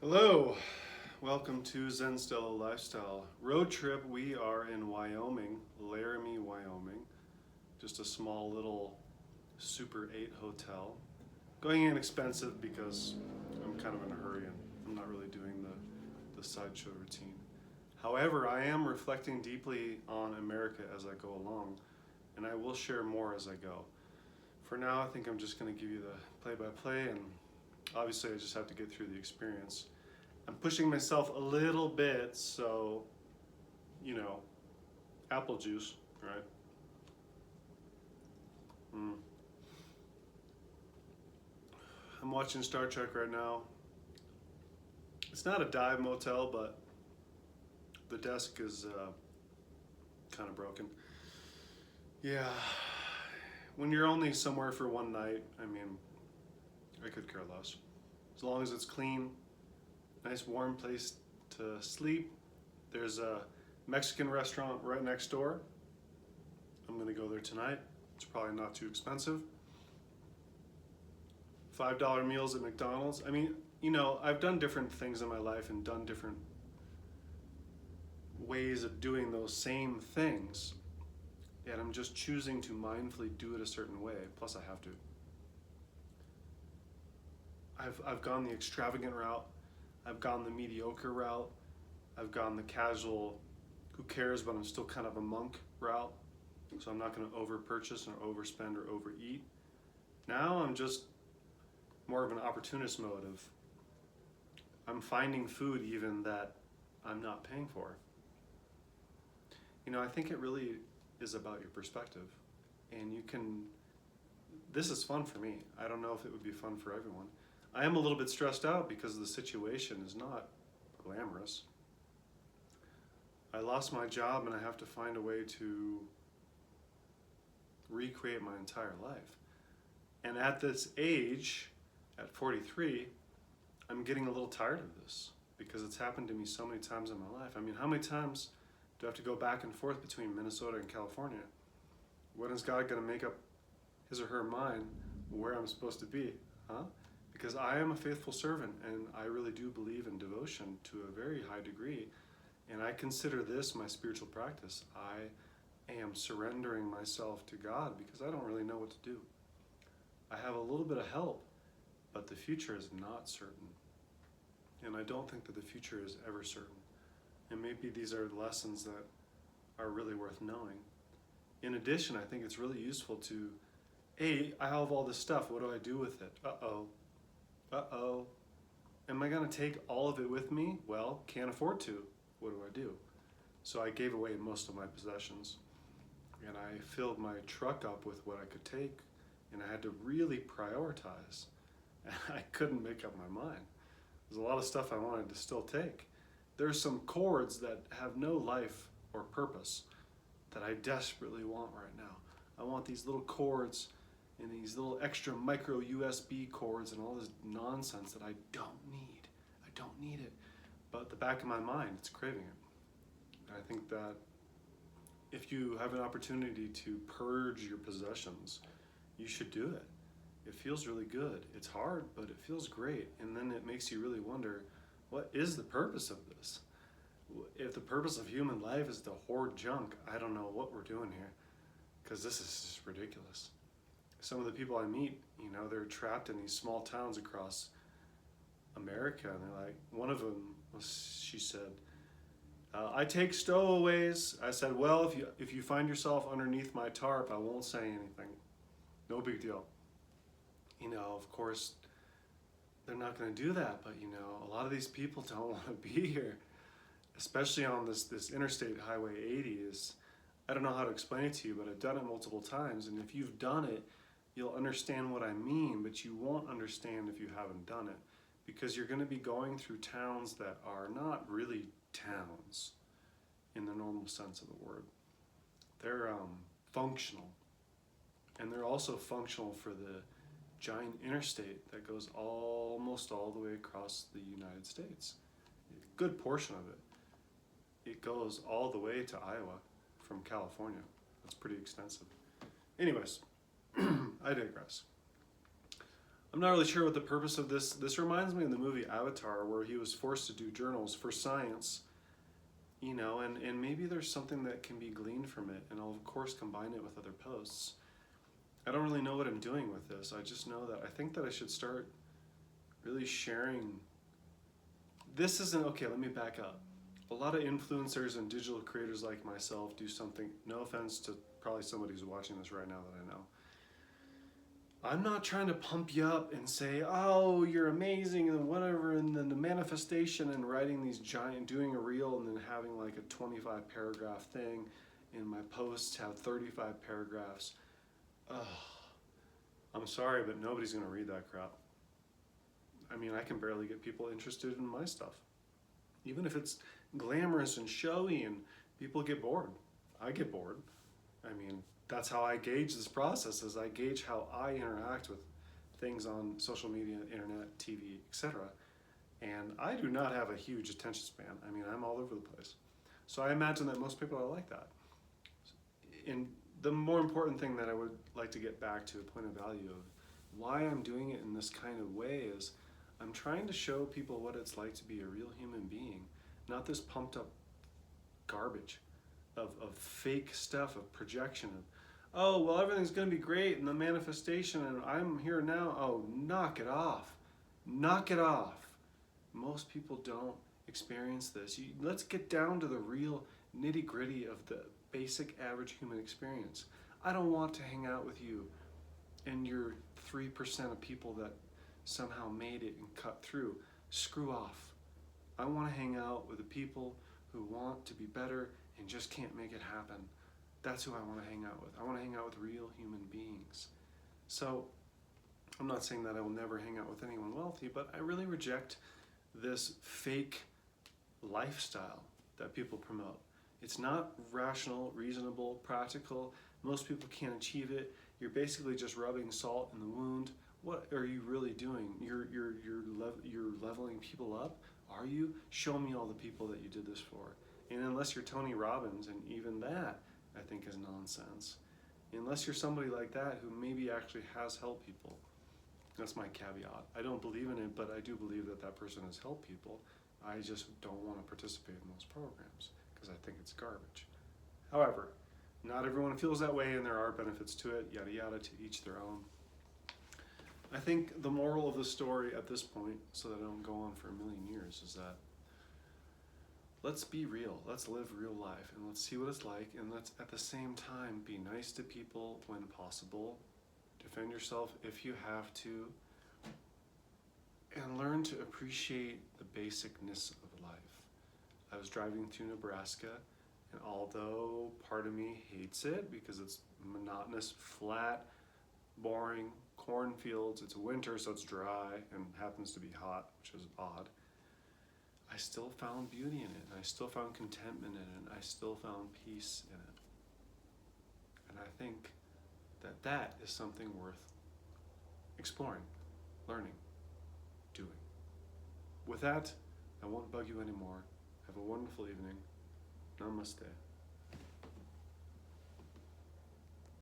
Hello, welcome to Zen Stella Lifestyle. Road trip, we are in Wyoming, Laramie, Wyoming. Just a small little Super 8 hotel. Going inexpensive because I'm kind of in a hurry and I'm not really doing the sideshow routine. However, I am reflecting deeply on America as I go along, and I will share more as I go. For now, I think I'm just going to give you the play-by-play, and obviously I just have to get through the experience. I'm pushing myself a little bit, so, you know, apple juice, right? Mm. I'm watching Star Trek right now. It's not a dive motel, but the desk is kind of broken. Yeah, when you're only somewhere for one night, I mean, I could care less. As long as it's clean, nice warm place to sleep. There's a Mexican restaurant right next door. I'm gonna go there tonight. It's probably not too expensive. $5 meals at McDonald's. I mean, I've done different things in my life and done different ways of doing those same things. And I'm just choosing to mindfully do it a certain way. Plus, I have to. I've gone the extravagant route. I've gone the mediocre route. I've gone the casual, who cares, but I'm still kind of a monk route. So I'm not going to over purchase or overspend or overeat. Now I'm just more of an opportunist mode of I'm finding food even that I'm not paying for. I think it really is about your perspective. And this is fun for me. I don't know if it would be fun for everyone. I am a little bit stressed out because the situation is not glamorous. I lost my job and I have to find a way to recreate my entire life. And at this age, at 43, I'm getting a little tired of this because it's happened to me so many times in my life. I mean, how many times do I have to go back and forth between Minnesota and California? When is God going to make up his or her mind where I'm supposed to be? Huh? Because I am a faithful servant and I really do believe in devotion to a very high degree. And I consider this my spiritual practice. I am surrendering myself to God because I don't really know what to do. I have a little bit of help, but the future is not certain. And I don't think that the future is ever certain. And maybe these are lessons that are really worth knowing. In addition, I think it's really useful to, hey, I have all this stuff, what do I do with it? Uh-oh. Am I gonna take all of it with me? Well, can't afford to. What do I do? So I gave away most of my possessions. And I filled my truck up with what I could take. And I had to really prioritize. And I couldn't make up my mind. There's a lot of stuff I wanted to still take. There's some cords that have no life or purpose that I desperately want right now. I want these little cords and these little extra micro USB cords and all this nonsense that I don't need. I don't need it. But the back of my mind, it's craving it. And I think that if you have an opportunity to purge your possessions, you should do it. It feels really good. It's hard, but it feels great. And then it makes you really wonder, what is the purpose of this? If the purpose of human life is to hoard junk, I don't know what we're doing here, because this is just ridiculous. Some of the people I meet, they're trapped in these small towns across America, and they're like, one of them, she said, I take stowaways. I said, well, if you find yourself underneath my tarp, I won't say anything. No big deal. Of course, they're not going to do that, but a lot of these people don't want to be here, especially on this interstate highway 80 is, I don't know how to explain it to you, but I've done it multiple times, and if you've done it, you'll understand what I mean, but you won't understand if you haven't done it, because you're going to be going through towns that are not really towns in the normal sense of the word. They're functional, and they're also functional for the giant interstate that goes almost all the way across the United States. A good portion of it. It goes all the way to Iowa from California. That's pretty extensive. Anyways, I digress. I'm not really sure what the purpose of this. This reminds me of the movie Avatar, where he was forced to do journals for science, you know, and maybe there's something that can be gleaned from it, and I'll of course combine it with other posts. I don't really know what I'm doing with this. I just know that I think that I should start really sharing. This isn't, okay, let me back up. A lot of influencers and digital creators like myself do something, no offense to probably somebody who's watching this right now that I know. I'm not trying to pump you up and say, oh, you're amazing and whatever, and then the manifestation and writing these giant, doing a reel and then having like a 25 paragraph thing, and my posts have 35 paragraphs. Ugh. I'm sorry, but nobody's gonna read that crap. I mean, I can barely get people interested in my stuff. Even if it's glamorous and showy and people get bored. I get bored. I mean, that's how I gauge this process, is I gauge how I interact with things on social media, internet, TV, etc. And I do not have a huge attention span. I mean, I'm all over the place. So I imagine that most people are like that. And the more important thing that I would like to get back to, a point of value of why I'm doing it in this kind of way, is I'm trying to show people what it's like to be a real human being, not this pumped up garbage of fake stuff, of projection, of, oh, well, everything's gonna be great in the manifestation and I'm here now. Oh, knock it off. Knock it off. Most people don't experience this. Let's get down to the real nitty gritty of the basic average human experience. I don't want to hang out with you and your 3% of people that somehow made it and cut through. Screw off. I want to hang out with the people who want to be better and just can't make it happen. That's who I want to hang out with. I want to hang out with real human beings. So I'm not saying that I will never hang out with anyone wealthy, but I really reject this fake lifestyle that people promote. It's not rational, reasonable, practical. Most people can't achieve it. You're basically just rubbing salt in the wound. What are you really doing? You're leveling people up? Are you? Show me all the people that you did this for. And unless you're Tony Robbins, and even that I think is nonsense. Unless you're somebody like that who maybe actually has helped people. That's my caveat. I don't believe in it, but I do believe that that person has helped people. I just don't want to participate in those programs because I think it's garbage. However, not everyone feels that way, and there are benefits to it, yada yada, to each their own. I think the moral of the story at this point, so that I don't go on for a million years, is that let's be real, let's live real life, and let's see what it's like, and let's at the same time be nice to people when possible, defend yourself if you have to, and learn to appreciate the basicness of life. I was driving through Nebraska, and although part of me hates it because it's monotonous, flat, boring cornfields, it's winter so it's dry and happens to be hot, which is odd, I still found beauty in it, and I still found contentment in it, and I still found peace in it. And I think that that is something worth exploring, learning, doing. With that, I won't bug you anymore. Have a wonderful evening. Namaste.